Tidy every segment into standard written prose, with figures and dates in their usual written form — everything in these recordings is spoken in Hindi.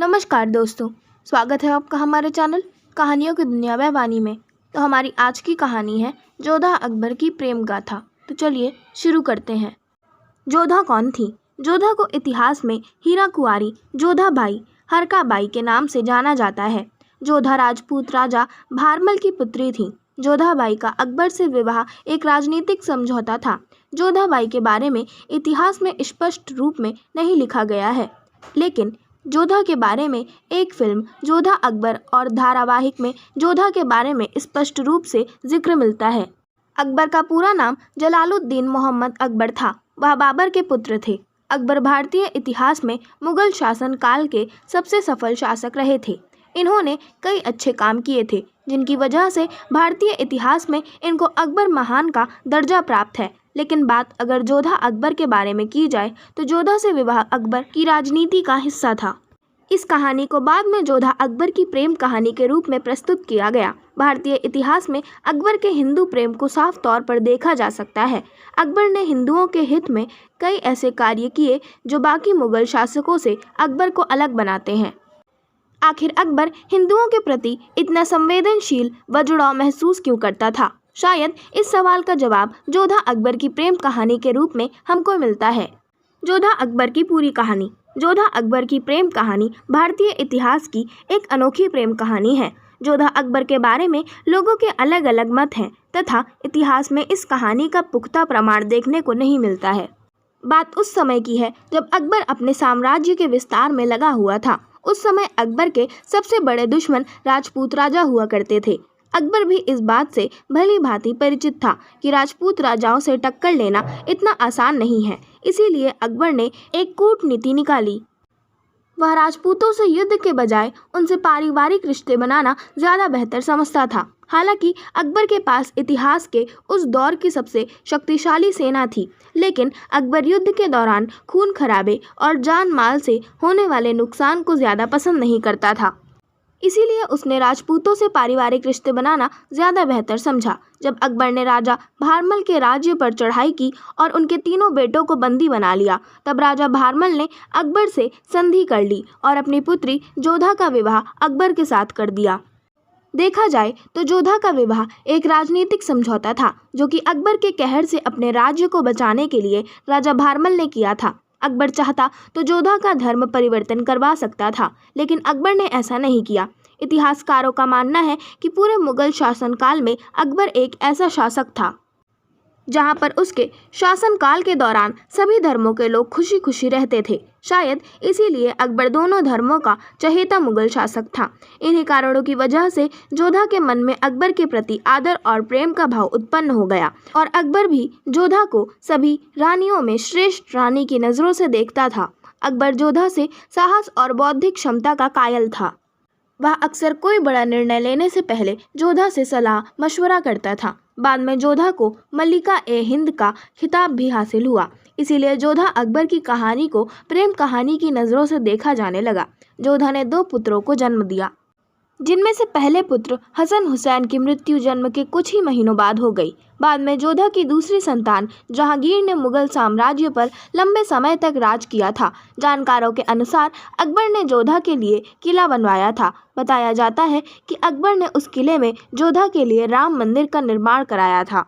नमस्कार दोस्तों, स्वागत है आपका हमारे चैनल कहानियों की दुनिया में वानी में। तो हमारी आज की कहानी है जोधा अकबर की प्रेम गाथा। तो चलिए शुरू करते हैं। जोधा कौन थी? जोधा को इतिहास में हीरा कुंवारी जोधा बाई हरका बाई के नाम से जाना जाता है। जोधा राजपूत राजा भारमल की पुत्री थी। जोधा बाई का अकबर से विवाह एक राजनीतिक समझौता था। जोधा बाई के बारे में इतिहास में स्पष्ट रूप में नहीं लिखा गया है, लेकिन जोधा के बारे में एक फिल्म जोधा अकबर और धारावाहिक में जोधा के बारे में स्पष्ट रूप से जिक्र मिलता है। अकबर का पूरा नाम जलालुद्दीन मोहम्मद अकबर था। वह बाबर के पुत्र थे। अकबर भारतीय इतिहास में मुगल शासन काल के सबसे सफल शासक रहे थे। इन्होंने कई अच्छे काम किए थे, जिनकी वजह से भारतीय इतिहास में इनको अकबर महान का दर्जा प्राप्त है। लेकिन बात अगर जोधा अकबर के बारे में की जाए तो जोधा से विवाह अकबर की राजनीति का हिस्सा था। इस कहानी को बाद में जोधा अकबर की प्रेम कहानी के रूप में प्रस्तुत किया गया। भारतीय इतिहास में अकबर के हिंदू प्रेम को साफ तौर पर देखा जा सकता है। अकबर ने हिंदुओं के हित में कई ऐसे कार्य किए जो बाकी मुगल शासकों से अकबर को अलग बनाते हैं। आखिर अकबर हिंदुओं के प्रति इतना संवेदनशील व जुड़ाव महसूस क्यों करता था? शायद इस सवाल का जवाब जोधा अकबर की प्रेम कहानी के रूप में हमको मिलता है। जोधा अकबर की पूरी कहानी। जोधा अकबर की प्रेम कहानी भारतीय इतिहास की एक अनोखी प्रेम कहानी है। जोधा अकबर के बारे में लोगों के अलग अलग मत हैं तथा इतिहास में इस कहानी का पुख्ता प्रमाण देखने को नहीं मिलता है। बात उस समय की है जब अकबर अपने साम्राज्य के विस्तार में लगा हुआ था। उस समय अकबर के सबसे बड़े दुश्मन राजपूत राजा हुआ करते थे। अकबर भी इस बात से भली भांति परिचित था कि राजपूत राजाओं से टक्कर लेना इतना आसान नहीं है। इसीलिए अकबर ने एक कूटनीति निकाली। वह राजपूतों से युद्ध के बजाय उनसे पारिवारिक रिश्ते बनाना ज़्यादा बेहतर समझता था। हालांकि अकबर के पास इतिहास के उस दौर की सबसे शक्तिशाली सेना थी, लेकिन अकबर युद्ध के दौरान खून खराबे और जान माल से होने वाले नुकसान को ज़्यादा पसंद नहीं करता था। इसीलिए उसने राजपूतों से पारिवारिक रिश्ते बनाना ज़्यादा बेहतर समझा। जब अकबर ने राजा भारमल के राज्य पर चढ़ाई की और उनके तीनों बेटों को बंदी बना लिया, तब राजा भारमल ने अकबर से संधि कर ली और अपनी पुत्री जोधा का विवाह अकबर के साथ कर दिया। देखा जाए तो जोधा का विवाह एक राजनीतिक समझौता था, जो कि अकबर के कहर से अपने राज्य को बचाने के लिए राजा भारमल ने किया था। अकबर चाहता तो जोधा का धर्म परिवर्तन करवा सकता था, लेकिन अकबर ने ऐसा नहीं किया। इतिहासकारों का मानना है कि पूरे मुगल शासनकाल में अकबर एक ऐसा शासक था जहां पर उसके शासनकाल के दौरान सभी धर्मों के लोग खुशी खुशी रहते थे। शायद इसीलिए अकबर दोनों धर्मों का चहेता मुगल शासक था। इन्हीं कारणों की वजह से जोधा के मन में अकबर के प्रति आदर और प्रेम का भाव उत्पन्न हो गया और अकबर भी जोधा को सभी रानियों में श्रेष्ठ रानी की नज़रों से देखता था। अकबर जोधा से साहस और बौद्धिक क्षमता का कायल था। वह अक्सर कोई बड़ा निर्णय लेने से पहले जोधा से सलाह मशवरा करता था। बाद में जोधा को मल्लिका ए हिंद का खिताब भी हासिल हुआ। इसीलिए जोधा अकबर की कहानी को प्रेम कहानी की नज़रों से देखा जाने लगा। जोधा ने 2 पुत्रों को जन्म दिया, जिनमें से पहले पुत्र हसन हुसैन की मृत्यु जन्म के कुछ ही महीनों बाद हो गई। बाद में जोधा की दूसरी संतान जहांगीर ने मुगल साम्राज्य पर लंबे समय तक राज किया था। जानकारों के अनुसार अकबर ने जोधा के लिए किला बनवाया था। बताया जाता है कि अकबर ने उस किले में जोधा के लिए राम मंदिर का निर्माण कराया था।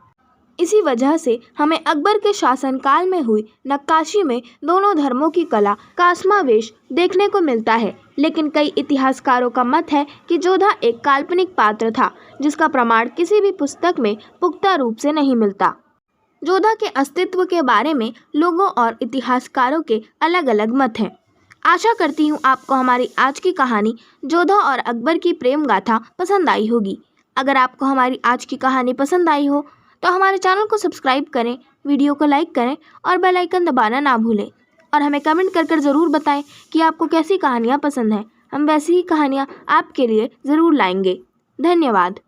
इसी वजह से हमें अकबर के शासनकाल में हुई नक्काशी में दोनों धर्मों की कला का समावेश देखने को मिलता है। लेकिन कई इतिहासकारों का मत है कि जोधा एक काल्पनिक पात्र था, जिसका प्रमाण किसी भी पुस्तक में पुख्ता रूप से नहीं मिलता। जोधा के अस्तित्व के बारे में लोगों और इतिहासकारों के अलग अलग मत हैं। आशा करती हूँ आपको हमारी आज की कहानी जोधा और अकबर की प्रेम गाथा पसंद आई होगी। अगर आपको हमारी आज की कहानी पसंद आई हो तो हमारे चैनल को सब्सक्राइब करें, वीडियो को लाइक करें और बेल आइकन दबाना ना भूलें। और हमें कमेंट कर ज़रूर बताएं कि आपको कैसी कहानियाँ पसंद हैं। हम वैसी ही कहानियाँ आपके लिए ज़रूर लाएंगे। धन्यवाद।